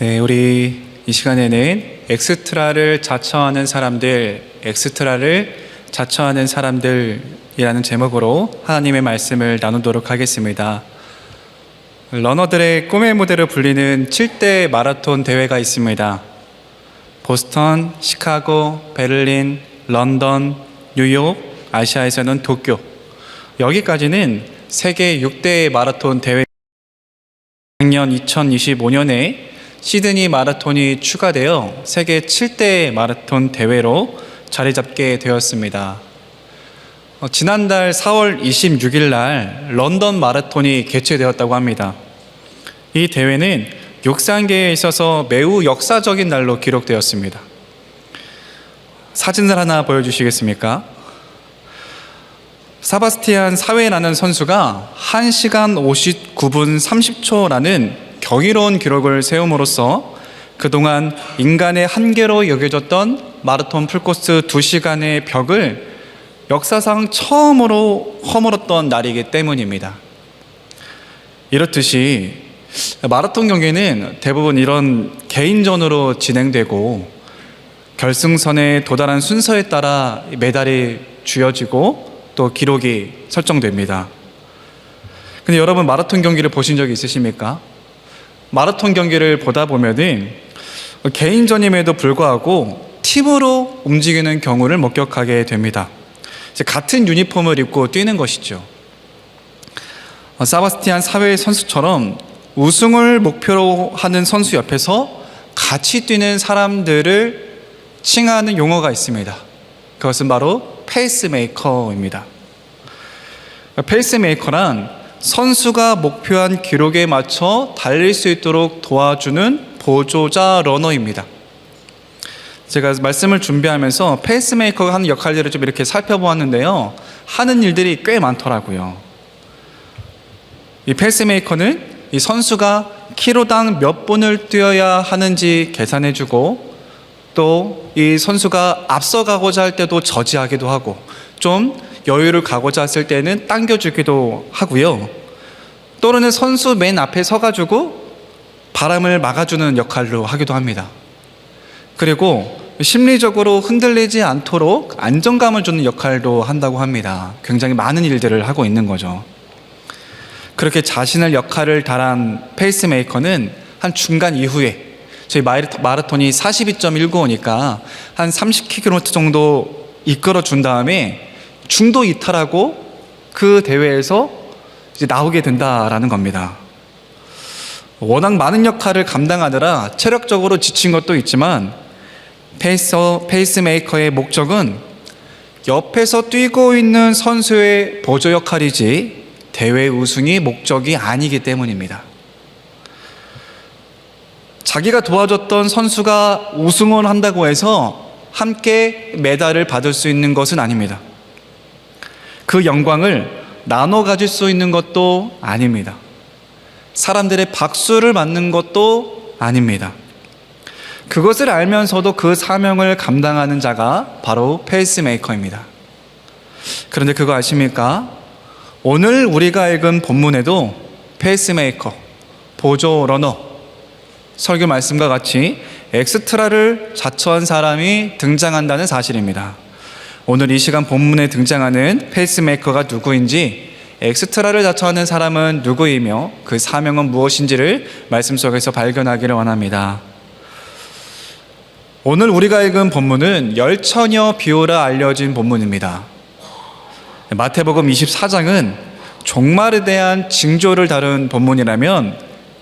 네, 우리 이 시간에는 엑스트라를 자처하는 사람들이라는 제목으로 하나님의 말씀을 나누도록 하겠습니다. 러너들의 꿈의 무대로 불리는 7대 마라톤 대회가 있습니다. 보스턴, 시카고, 베를린, 런던, 뉴욕, 아시아에서는 도쿄, 여기까지는 세계 6대 마라톤 대회. 작년 2025년에 시드니 마라톤이 추가되어 세계 7대 마라톤 대회로 자리 잡게 되었습니다. 지난달 4월 26일 날 런던 마라톤이 개최되었다고 합니다. 이 대회는 육상계에 있어서 매우 역사적인 날로 기록되었습니다. 사진을 하나 보여주시겠습니까? 사바스티안 사웨라는 선수가 1시간 59분 30초라는 경이로운 기록을 세움으로써 그동안 인간의 한계로 여겨졌던 마라톤 풀코스 2시간의 벽을 역사상 처음으로 허물었던 날이기 때문입니다. 이렇듯이 마라톤 경기는 대부분 이런 개인전으로 진행되고 결승선에 도달한 순서에 따라 메달이 주어지고 또 기록이 설정됩니다. 근데 여러분, 마라톤 경기를 보신 적이 있으십니까? 마라톤 경기를 보다 보면은 개인전임에도 불구하고 팀으로 움직이는 경우를 목격하게 됩니다. 같은 유니폼을 입고 뛰는 것이죠. 사바스티안 사웨 선수처럼 우승을 목표로 하는 선수 옆에서 같이 뛰는 사람들을 칭하는 용어가 있습니다. 그것은 바로 페이스메이커입니다. 페이스메이커란 선수가 목표한 기록에 맞춰 달릴 수 있도록 도와주는 보조자 러너입니다. 제가 말씀을 준비하면서 페이스메이커가 하는 역할들을 좀 이렇게 살펴보았는데요, 하는 일들이 꽤 많더라고요. 이 페이스메이커는 이 선수가 키로당 몇 분을 뛰어야 하는지 계산해주고, 또 이 선수가 앞서가고자 할 때도 저지하기도 하고, 좀 여유를 가고자 했을 때는 당겨주기도 하고요. 또는 선수 맨 앞에 서가지고 바람을 막아주는 역할로 하기도 합니다. 그리고 심리적으로 흔들리지 않도록 안정감을 주는 역할도 한다고 합니다. 굉장히 많은 일들을 하고 있는 거죠. 그렇게 자신의 역할을 다한 페이스메이커는 한 중간 이후에, 저희 마라톤이 42.195니까 한 30km 정도 이끌어 준 다음에 중도 이탈하고 그 대회에서 이제 나오게 된다라는 겁니다. 워낙 많은 역할을 감당하느라 체력적으로 지친 것도 있지만 페이스메이커의 목적은 옆에서 뛰고 있는 선수의 보조 역할이지 대회 우승이 목적이 아니기 때문입니다. 자기가 도와줬던 선수가 우승을 한다고 해서 함께 메달을 받을 수 있는 것은 아닙니다. 그 영광을 나눠 가질 수 있는 것도 아닙니다. 사람들의 박수를 받는 것도 아닙니다. 그것을 알면서도 그 사명을 감당하는 자가 바로 페이스메이커입니다. 그런데 그거 아십니까? 오늘 우리가 읽은 본문에도 페이스메이커, 보조 러너, 설교 말씀과 같이 엑스트라를 자처한 사람이 등장한다는 사실입니다. 오늘 이 시간 본문에 등장하는 페이스메이커가 누구인지, 엑스트라를 자처하는 사람은 누구이며 그 사명은 무엇인지를 말씀 속에서 발견하기를 원합니다. 오늘 우리가 읽은 본문은 열처녀 비유라 알려진 본문입니다. 마태복음 24장은 종말에 대한 징조를 다룬 본문이라면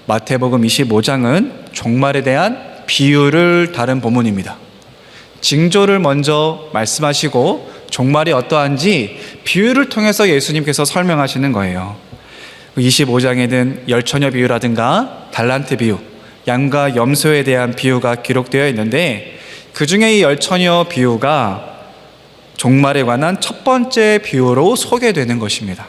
마태복음 25장은 종말에 대한 비유를 다룬 본문입니다. 징조를 먼저 말씀하시고 종말이 어떠한지 비유를 통해서 예수님께서 설명하시는 거예요. 25장에는 열처녀 비유라든가 달란트 비유, 양과 염소에 대한 비유가 기록되어 있는데, 그 중에 이 열처녀 비유가 종말에 관한 첫 번째 비유로 소개되는 것입니다.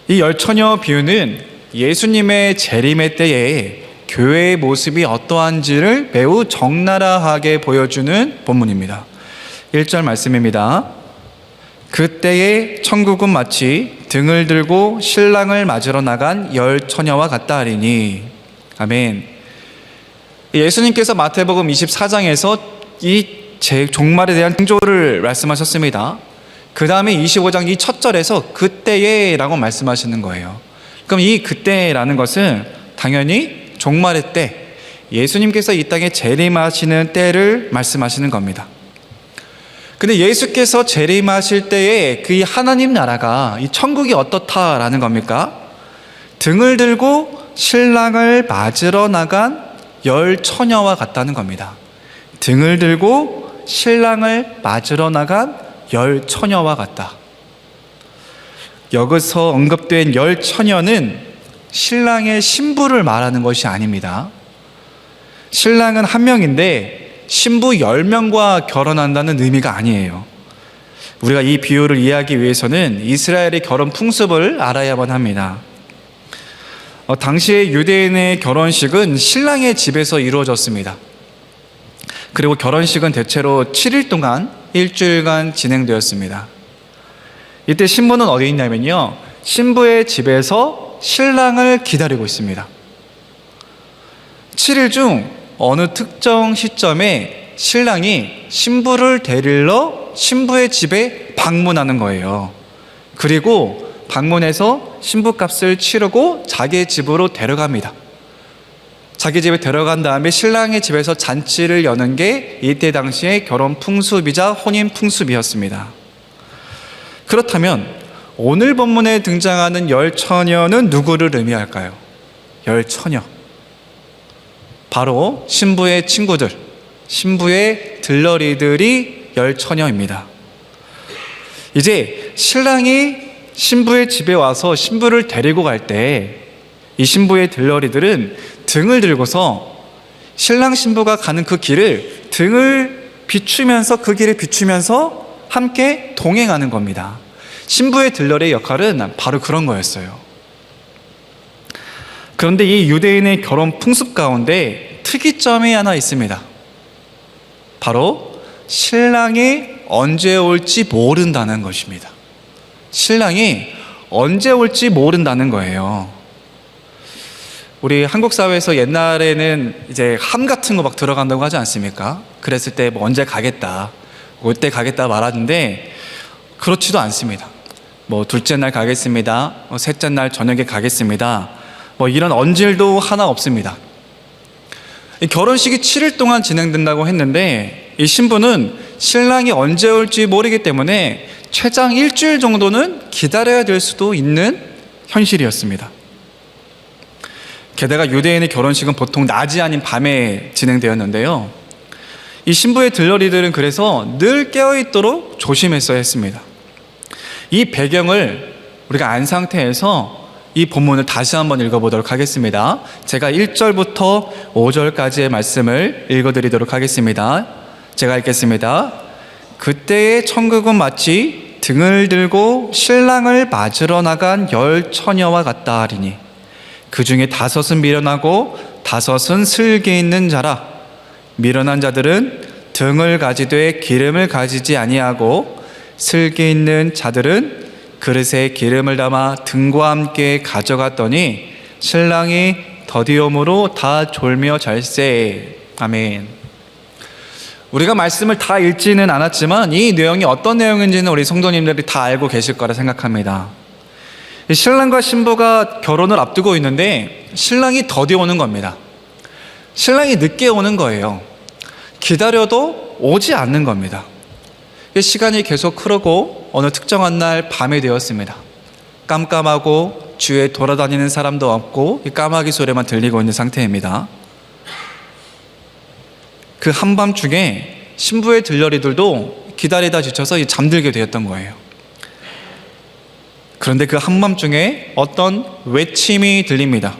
이 열처녀 비유는 예수님의 재림의 때에 교회의 모습이 어떠한지를 매우 적나라하게 보여주는 본문입니다. 1절 말씀입니다. 그때의 천국은 마치 등을 들고 신랑을 맞으러 나간 열 처녀와 같다 하리니. 아멘. 예수님께서 마태복음 24장에서 이 종말에 대한 징조를 말씀하셨습니다. 그 다음에 25장 이 첫 절에서 그때에 라고 말씀하시는 거예요. 그럼 이 그때라는 것은 당연히 종말의 때, 예수님께서 이 땅에 재림하시는 때를 말씀하시는 겁니다. 근데 예수께서 재림하실 때에 그 하나님 나라가, 이 천국이 어떻다라는 겁니까? 등을 들고 신랑을 맞으러 나간 열 처녀와 같다는 겁니다. 등을 들고 신랑을 맞으러 나간 열 처녀와 같다. 여기서 언급된 열 처녀는 신랑의 신부를 말하는 것이 아닙니다. 신랑은 한 명인데 신부 10명과 결혼한다는 의미가 아니에요. 우리가 이 비유를 이해하기 위해서는 이스라엘의 결혼 풍습을 알아야만 합니다. 당시의 유대인의 결혼식은 신랑의 집에서 이루어졌습니다. 그리고 결혼식은 대체로 7일 동안 일주일간 진행되었습니다. 이때 신부는 어디 있냐면요, 신부의 집에서 신랑을 기다리고 있습니다. 7일 중 어느 특정 시점에 신랑이 신부를 데리러 신부의 집에 방문하는 거예요. 그리고 방문해서 신부값을 치르고 자기 집으로 데려갑니다. 자기 집에 데려간 다음에 신랑의 집에서 잔치를 여는 게 이때 당시의 결혼 풍습이자 혼인 풍습이었습니다. 그렇다면 오늘 본문에 등장하는 열 처녀는 누구를 의미할까요? 열 처녀, 바로 신부의 친구들, 신부의 들러리들이 열 처녀입니다. 이제 신랑이 신부의 집에 와서 신부를 데리고 갈 때 이 신부의 들러리들은 등을 들고서 신랑 신부가 가는 그 길을 등을 비추면서, 그 길을 비추면서 함께 동행하는 겁니다. 신부의 들러리의 역할은 바로 그런 거였어요. 그런데 이 유대인의 결혼 풍습 가운데 특이점이 하나 있습니다. 바로 신랑이 언제 올지 모른다는 것입니다. 신랑이 언제 올지 모른다는 거예요. 우리 한국 사회에서 옛날에는 이제 함 같은 거 막 들어간다고 하지 않습니까? 그랬을 때 뭐 언제 가겠다, 올 때 가겠다 말하는데 그렇지도 않습니다. 뭐 둘째 날 가겠습니다, 셋째 날 저녁에 가겠습니다, 뭐 이런 언질도 하나 없습니다. 이 결혼식이 7일 동안 진행된다고 했는데 이 신부는 신랑이 언제 올지 모르기 때문에 최장 일주일 정도는 기다려야 될 수도 있는 현실이었습니다. 게다가 유대인의 결혼식은 보통 낮이 아닌 밤에 진행되었는데요, 이 신부의 들러리들은 그래서 늘 깨어있도록 조심했어야 했습니다. 이 배경을 우리가 안 상태에서 이 본문을 다시 한번 읽어보도록 하겠습니다. 제가 1절부터 5절까지의 말씀을 읽어드리도록 하겠습니다. 제가 읽겠습니다. 그때의 천국은 마치 등을 들고 신랑을 맞으러 나간 열 처녀와 같다 하리니 그 중에 5은 미련하고 5은 슬기 있는 자라. 미련한 자들은 등을 가지되 기름을 가지지 아니하고 슬기 있는 자들은 그릇에 기름을 담아 등과 함께 가져갔더니 신랑이 더디움으로 다 졸며 잘세. 아멘. 우리가 말씀을 다 읽지는 않았지만 이 내용이 어떤 내용인지는 우리 성도님들이 다 알고 계실 거라 생각합니다. 신랑과 신부가 결혼을 앞두고 있는데 신랑이 더디 오는 겁니다. 신랑이 늦게 오는 거예요. 기다려도 오지 않는 겁니다. 시간이 계속 흐르고 어느 특정한 날 밤이 되었습니다. 깜깜하고 주위에 돌아다니는 사람도 없고 까마귀 소리만 들리고 있는 상태입니다. 그 한밤중에 신부의 들러리들도 기다리다 지쳐서 잠들게 되었던 거예요. 그런데 그 한밤중에 어떤 외침이 들립니다.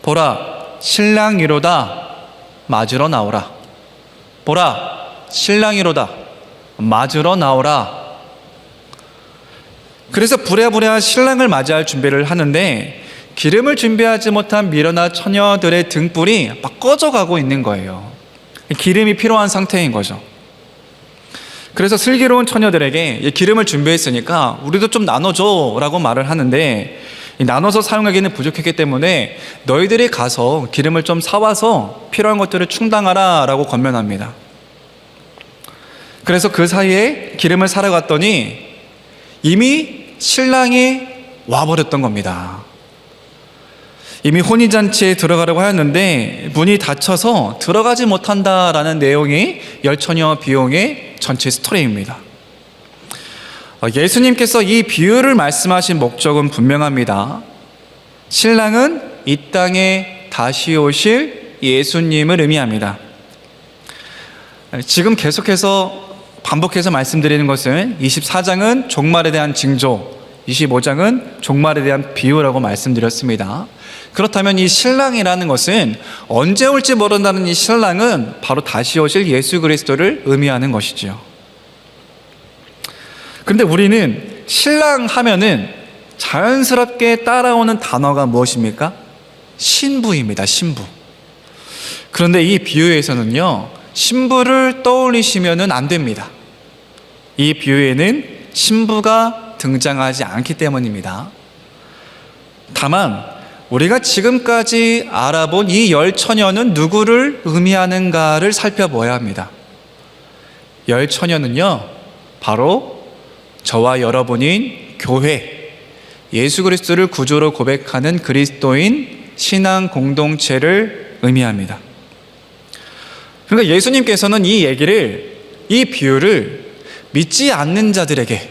보라, 신랑이로다, 맞으러 나오라. 보라, 신랑이로다, 맞으러 나오라. 그래서 부랴부랴 신랑을 맞이할 준비를 하는데 기름을 준비하지 못한 미련한 처녀들의 등불이 막 꺼져가고 있는 거예요. 기름이 필요한 상태인 거죠. 그래서 슬기로운 처녀들에게 기름을 준비했으니까 우리도 좀 나눠줘 라고 말을 하는데 나눠서 사용하기는 부족했기 때문에 너희들이 가서 기름을 좀 사와서 필요한 것들을 충당하라 라고 권면합니다. 그래서 그 사이에 기름을 사러 갔더니 이미 신랑이 와버렸던 겁니다. 이미 혼인잔치에 들어가려고 하였는데 문이 닫혀서 들어가지 못한다라는 내용이 열처녀 비용의 전체 스토리입니다. 예수님께서 이 비유를 말씀하신 목적은 분명합니다. 신랑은 이 땅에 다시 오실 예수님을 의미합니다. 지금 계속해서 반복해서 말씀드리는 것은 24장은 종말에 대한 징조, 25장은 종말에 대한 비유라고 말씀드렸습니다. 그렇다면 이 신랑이라는 것은 언제 올지 모른다는 이 신랑은 바로 다시 오실 예수 그리스도를 의미하는 것이지요. 그런데 우리는 신랑 하면은 자연스럽게 따라오는 단어가 무엇입니까? 신부입니다. 신부. 그런데 이 비유에서는요, 신부를 떠올리시면은 안 됩니다. 이 비유에는 신부가 등장하지 않기 때문입니다. 다만 우리가 지금까지 알아본 이 열처녀는 누구를 의미하는가를 살펴봐야 합니다. 열처녀는요, 바로 저와 여러분인 교회, 예수 그리스도를 구주로 고백하는 그리스도인 신앙 공동체를 의미합니다. 그러니까 예수님께서는 이 비유를 믿지 않는 자들에게,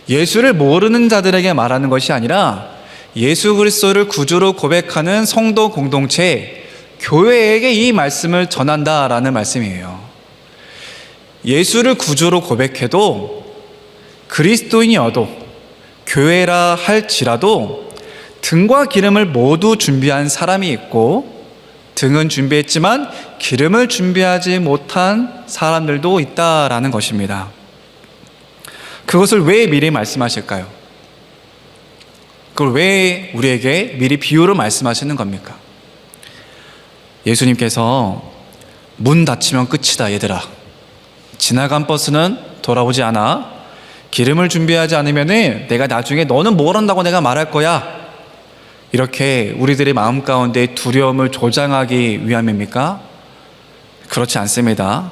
예수를 모르는 자들에게 말하는 것이 아니라 예수 그리스도를 구주로 고백하는 성도 공동체, 교회에게 이 말씀을 전한다라는 말씀이에요. 예수를 구주로 고백해도 그리스도인이어도 교회라 할지라도 등과 기름을 모두 준비한 사람이 있고 등은 준비했지만 기름을 준비하지 못한 사람들도 있다라는 것입니다. 그것을 왜 미리 말씀하실까요? 그걸 왜 우리에게 미리 비유로 말씀하시는 겁니까? 예수님께서 문 닫히면 끝이다 얘들아, 지나간 버스는 돌아오지 않아, 기름을 준비하지 않으면 내가 나중에 너는 뭘 한다고 내가 말할 거야, 이렇게 우리들의 마음 가운데 두려움을 조장하기 위함입니까? 그렇지 않습니다.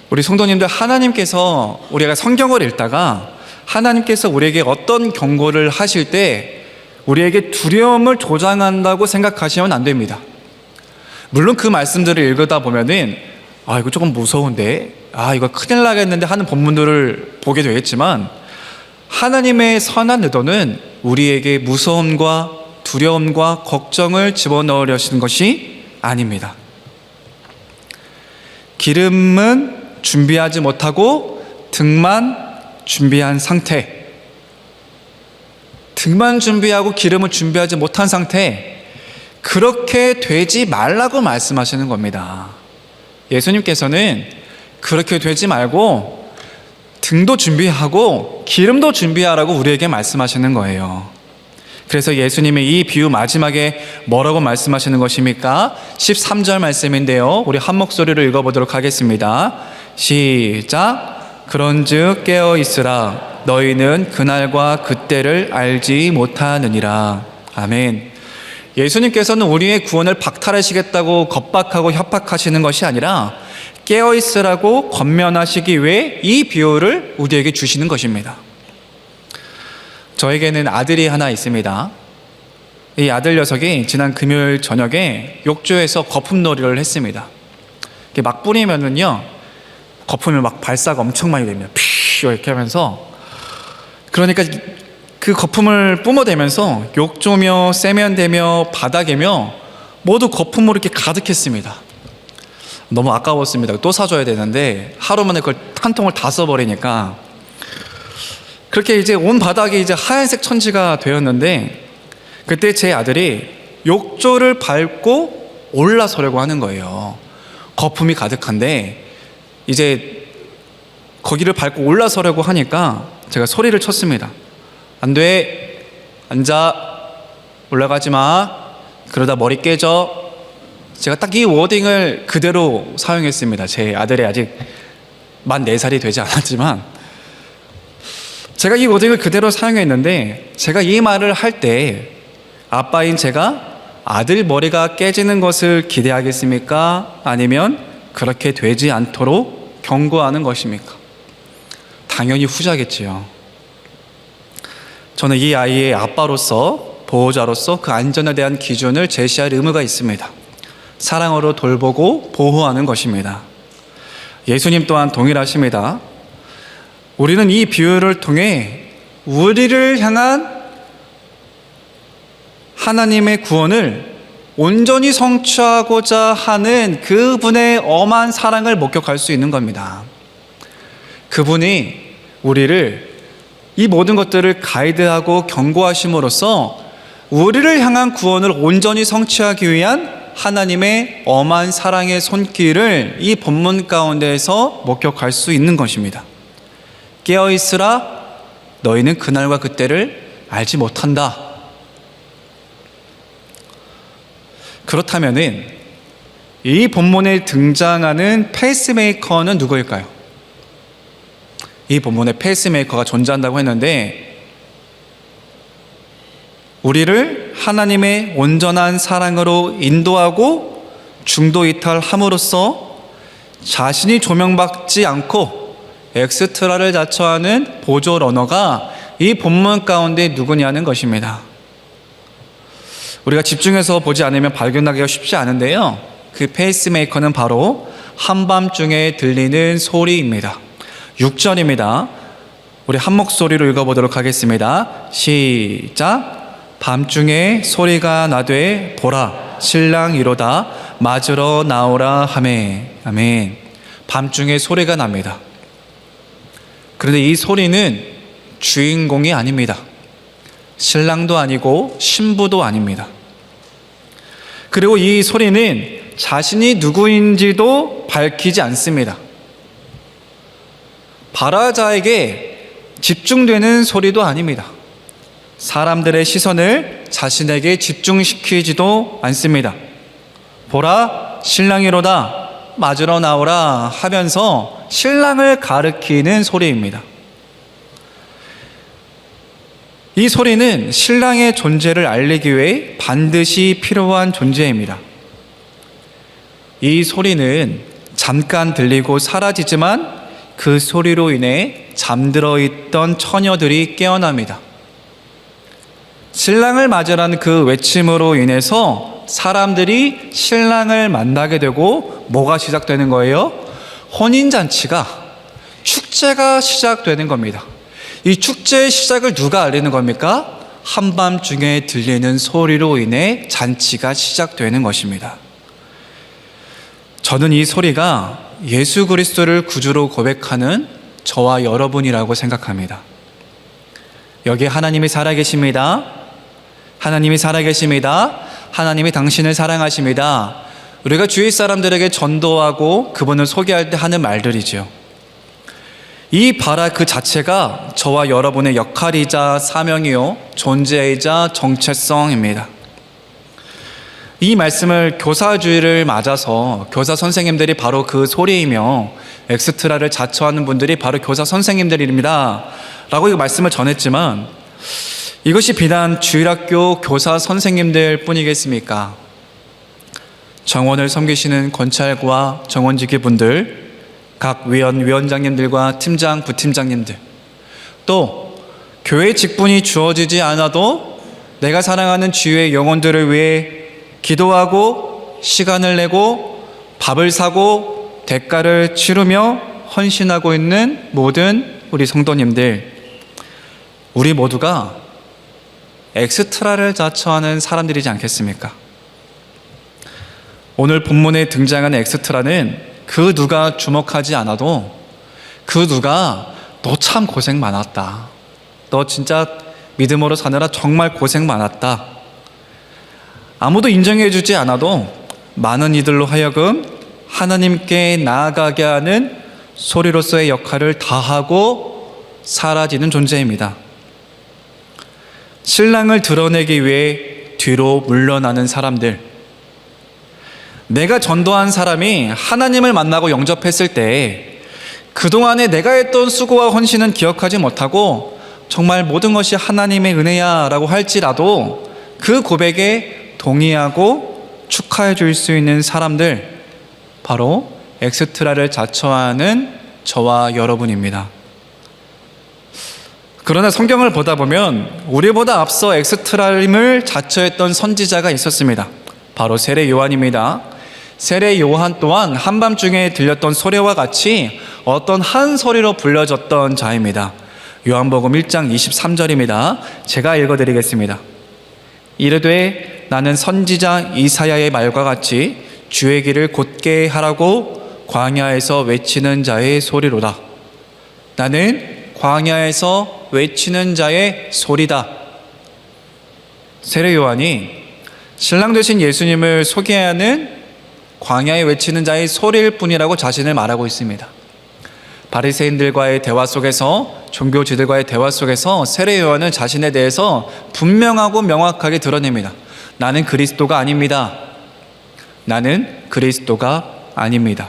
우리 성도님들, 하나님께서 우리가 성경을 읽다가 하나님께서 우리에게 어떤 경고를 하실 때 우리에게 두려움을 조장한다고 생각하시면 안 됩니다. 물론 그 말씀들을 읽다 보면은 이거 조금 무서운데, 이거 큰일 나겠는데 하는 본문들을 보게 되겠지만, 하나님의 선한 의도는 우리에게 무서움과 두려움과 걱정을 집어넣으려는 것이 아닙니다. 기름은 준비하지 못하고 등만 준비한 상태, 등만 준비하고 기름을 준비하지 못한 상태, 그렇게 되지 말라고 말씀하시는 겁니다. 예수님께서는 그렇게 되지 말고 등도 준비하고 기름도 준비하라고 우리에게 말씀하시는 거예요. 그래서 예수님의 이 비유 마지막에 뭐라고 말씀하시는 것입니까? 13절 말씀인데요, 우리 한 목소리로 읽어보도록 하겠습니다. 시작. 그런즉 깨어 있으라, 너희는 그날과 그때를 알지 못하느니라. 아멘. 예수님께서는 우리의 구원을 박탈하시겠다고 겁박하고 협박하시는 것이 아니라 깨어 있으라고 권면하시기 위해 이 비유를 우리에게 주시는 것입니다. 저에게는 아들이 하나 있습니다. 이 아들 녀석이 지난 금요일 저녁에 욕조에서 거품놀이를 했습니다. 이렇게 막 뿌리면은요, 거품이 막 발사가 엄청 많이 됩니다. 피 이렇게 하면서, 그러니까 그 거품을 뿜어대면서 욕조며 세면대며 바닥이며 모두 거품으로 이렇게 가득했습니다. 너무 아까웠습니다. 또 사줘야 되는데 하루 만에 그걸 한 통을 다 써버리니까, 그렇게 이제 온 바닥이 이제 하얀색 천지가 되었는데, 그때 제 아들이 욕조를 밟고 올라서려고 하는 거예요. 거품이 가득한데 이제 거기를 밟고 올라서려고 하니까 제가 소리를 쳤습니다. 안 돼, 앉아, 올라가지 마, 그러다 머리 깨져. 제가 딱 이 워딩을 그대로 사용했습니다. 제 아들이 아직 만 4살이 되지 않았지만, 제가 이 워딩을 그대로 사용했는데, 제가 이 말을 할 때 아빠인 제가 아들 머리가 깨지는 것을 기대하겠습니까? 아니면 그렇게 되지 않도록 경고하는 것입니까? 당연히 후자겠지요. 저는 이 아이의 아빠로서, 보호자로서 그 안전에 대한 기준을 제시할 의무가 있습니다. 사랑으로 돌보고 보호하는 것입니다. 예수님 또한 동일하십니다. 우리는 이 비유를 통해 우리를 향한 하나님의 구원을 온전히 성취하고자 하는 그분의 엄한 사랑을 목격할 수 있는 겁니다. 그분이 우리를 이 모든 것들을 가이드하고 경고하심으로써 우리를 향한 구원을 온전히 성취하기 위한 하나님의 엄한 사랑의 손길을 이 본문 가운데에서 목격할 수 있는 것입니다. 깨어있으라, 너희는 그날과 그때를 알지 못한다. 그렇다면은 이 본문에 등장하는 페이스메이커는 누구일까요? 이 본문에 페이스메이커가 존재한다고 했는데, 우리를 하나님의 온전한 사랑으로 인도하고 중도 이탈함으로써 자신이 조명받지 않고 엑스트라를 자처하는 보조 러너가 이 본문 가운데 누구냐는 것입니다. 우리가 집중해서 보지 않으면 발견하기가 쉽지 않은데요, 그 페이스메이커는 바로 한밤중에 들리는 소리입니다. 6절입니다. 우리 한 목소리로 읽어보도록 하겠습니다. 시작. 밤중에 소리가 나되 보라, 신랑 이로다, 맞으러 나오라 하매. 아멘. 밤중에 소리가 납니다. 그런데 이 소리는 주인공이 아닙니다. 신랑도 아니고 신부도 아닙니다. 그리고 이 소리는 자신이 누구인지도 밝히지 않습니다. 발화자에게 집중되는 소리도 아닙니다. 사람들의 시선을 자신에게 집중시키지도 않습니다. 보라, 신랑이로다, 맞으러 나오라 하면서 신랑을 가리키는 소리입니다. 이 소리는 신랑의 존재를 알리기 위해 반드시 필요한 존재입니다. 이 소리는 잠깐 들리고 사라지지만 그 소리로 인해 잠들어 있던 처녀들이 깨어납니다. 신랑을 맞으라는 그 외침으로 인해서 사람들이 신랑을 만나게 되고 뭐가 시작되는 거예요? 혼인잔치가, 축제가 시작되는 겁니다. 이 축제의 시작을 누가 알리는 겁니까? 한밤중에 들리는 소리로 인해 잔치가 시작되는 것입니다. 저는 이 소리가 예수 그리스도를 구주로 고백하는 저와 여러분이라고 생각합니다. 여기에 하나님이 살아계십니다. 하나님이 살아계십니다. 하나님이 당신을 사랑하십니다. 우리가 주위 사람들에게 전도하고 그분을 소개할 때 하는 말들이죠. 이 발화 그 자체가 저와 여러분의 역할이자 사명이요, 존재이자 정체성입니다. 이 말씀을 교사주일을 맞아서 교사 선생님들이 바로 그 소리이며 엑스트라를 자처하는 분들이 바로 교사 선생님들입니다 라고 이 말씀을 전했지만, 이것이 비단 주일학교 교사 선생님들 뿐이겠습니까? 정원을 섬기시는 권찰과 정원지기 분들, 각 위원장님들과 팀장, 부팀장님들, 또 교회 직분이 주어지지 않아도 내가 사랑하는 주의 영혼들을 위해 기도하고 시간을 내고 밥을 사고 대가를 치르며 헌신하고 있는 모든 우리 성도님들, 우리 모두가 엑스트라를 자처하는 사람들이지 않겠습니까? 오늘 본문에 등장하는 엑스트라는 그 누가 주목하지 않아도 그 누가 너 참 고생 많았다, 너 진짜 믿음으로 사느라 정말 고생 많았다, 아무도 인정해주지 않아도 많은 이들로 하여금 하나님께 나아가게 하는 소리로서의 역할을 다하고 사라지는 존재입니다. 신랑을 드러내기 위해 뒤로 물러나는 사람들, 내가 전도한 사람이 하나님을 만나고 영접했을 때 그동안에 내가 했던 수고와 헌신은 기억하지 못하고 정말 모든 것이 하나님의 은혜야 라고 할지라도 그 고백에 동의하고 축하해 줄 수 있는 사람들, 바로 엑스트라를 자처하는 저와 여러분입니다. 그러나 성경을 보다 보면 우리보다 앞서 엑스트라임을 자처했던 선지자가 있었습니다. 바로 세례 요한입니다. 세례 요한 또한 한밤중에 들렸던 소리와 같이 어떤 한 소리로 불려졌던 자입니다. 요한복음 1장 23절입니다. 제가 읽어드리겠습니다. 이르되 나는 선지자 이사야의 말과 같이 주의 길을 곧게 하라고 광야에서 외치는 자의 소리로다. 나는 광야에서 외치는 자의 소리다. 세례 요한이 신랑 되신 예수님을 소개하는 광야에 외치는 자의 소리일 뿐이라고 자신을 말하고 있습니다. 바리새인들과의 대화 속에서, 종교지들과의 대화 속에서 세례 요한은 자신에 대해서 분명하고 명확하게 드러냅니다. 나는 그리스도가 아닙니다. 나는 그리스도가 아닙니다.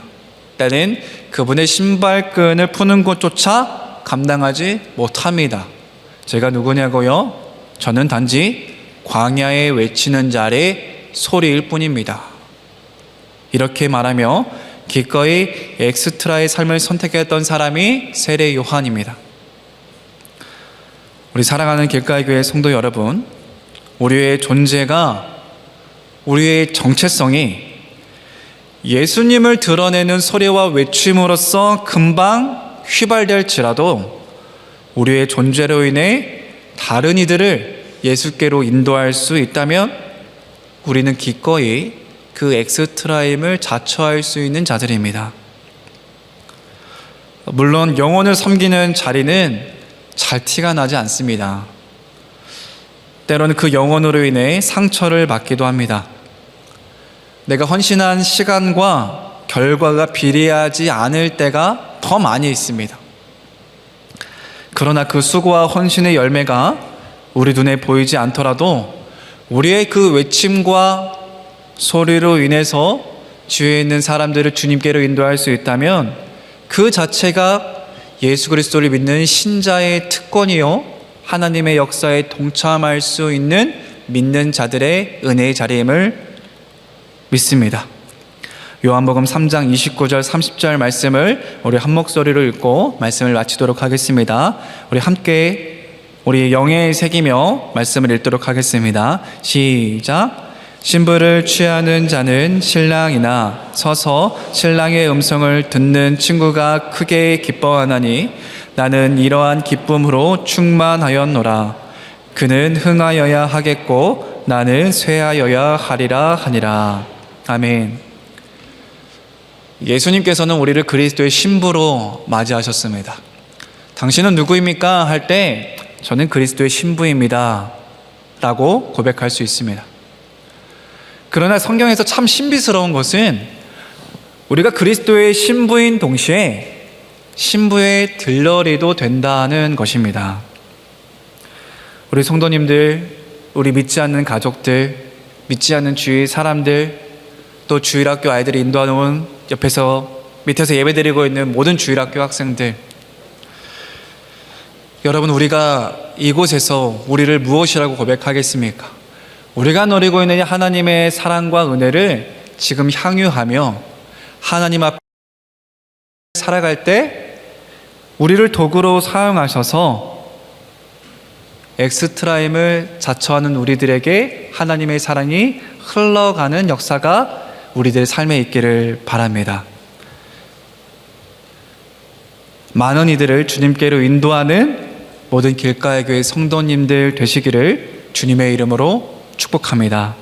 나는 그분의 신발끈을 푸는 것조차 감당하지 못합니다. 제가 누구냐고요? 저는 단지 광야에 외치는 자의 소리일 뿐입니다. 이렇게 말하며 기꺼이 엑스트라의 삶을 선택했던 사람이 세례 요한입니다. 우리 사랑하는 길가의 교회 성도 여러분, 우리의 존재가, 우리의 정체성이 예수님을 드러내는 소리와 외침으로써 금방 휘발될지라도 우리의 존재로 인해 다른 이들을 예수께로 인도할 수 있다면 우리는 기꺼이 그 엑스트라임을 자처할 수 있는 자들입니다. 물론 영혼을 섬기는 자리는 잘 티가 나지 않습니다. 때로는 그 영혼으로 인해 상처를 받기도 합니다. 내가 헌신한 시간과 결과가 비례하지 않을 때가 더 많이 있습니다. 그러나 그 수고와 헌신의 열매가 우리 눈에 보이지 않더라도 우리의 그 외침과 소리로 인해서 주위에 있는 사람들을 주님께로 인도할 수 있다면 그 자체가 예수 그리스도를 믿는 신자의 특권이요, 하나님의 역사에 동참할 수 있는 믿는 자들의 은혜의 자리임을 믿습니다. 요한복음 3장 29절 30절 말씀을 우리 한 목소리로 읽고 말씀을 마치도록 하겠습니다. 우리 함께 우리 영에 새기며 말씀을 읽도록 하겠습니다. 시작. 신부를 취하는 자는 신랑이나 서서 신랑의 음성을 듣는 친구가 크게 기뻐하나니 나는 이러한 기쁨으로 충만하였노라. 그는 흥하여야 하겠고 나는 쇠하여야 하리라 하니라. 아멘. 예수님께서는 우리를 그리스도의 신부로 맞이하셨습니다. 당신은 누구입니까? 할 때 저는 그리스도의 신부입니다 라고 고백할 수 있습니다. 그러나 성경에서 참 신비스러운 것은 우리가 그리스도의 신부인 동시에 신부의 들러리도 된다는 것입니다. 우리 성도님들, 우리 믿지 않는 가족들, 믿지 않는 주위 사람들, 또 주일학교 아이들이 인도하는 밑에서 예배드리고 있는 모든 주일학교 학생들, 여러분, 우리가 이곳에서 우리를 무엇이라고 고백하겠습니까? 우리가 누리고 있는 하나님의 사랑과 은혜를 지금 향유하며 하나님 앞에 살아갈 때 우리를 도구로 사용하셔서 엑스트라임을 자처하는 우리들에게 하나님의 사랑이 흘러가는 역사가 우리들의 삶에 있기를 바랍니다. 많은 이들을 주님께로 인도하는 모든 길가의 교회 성도님들 되시기를 주님의 이름으로 축복합니다.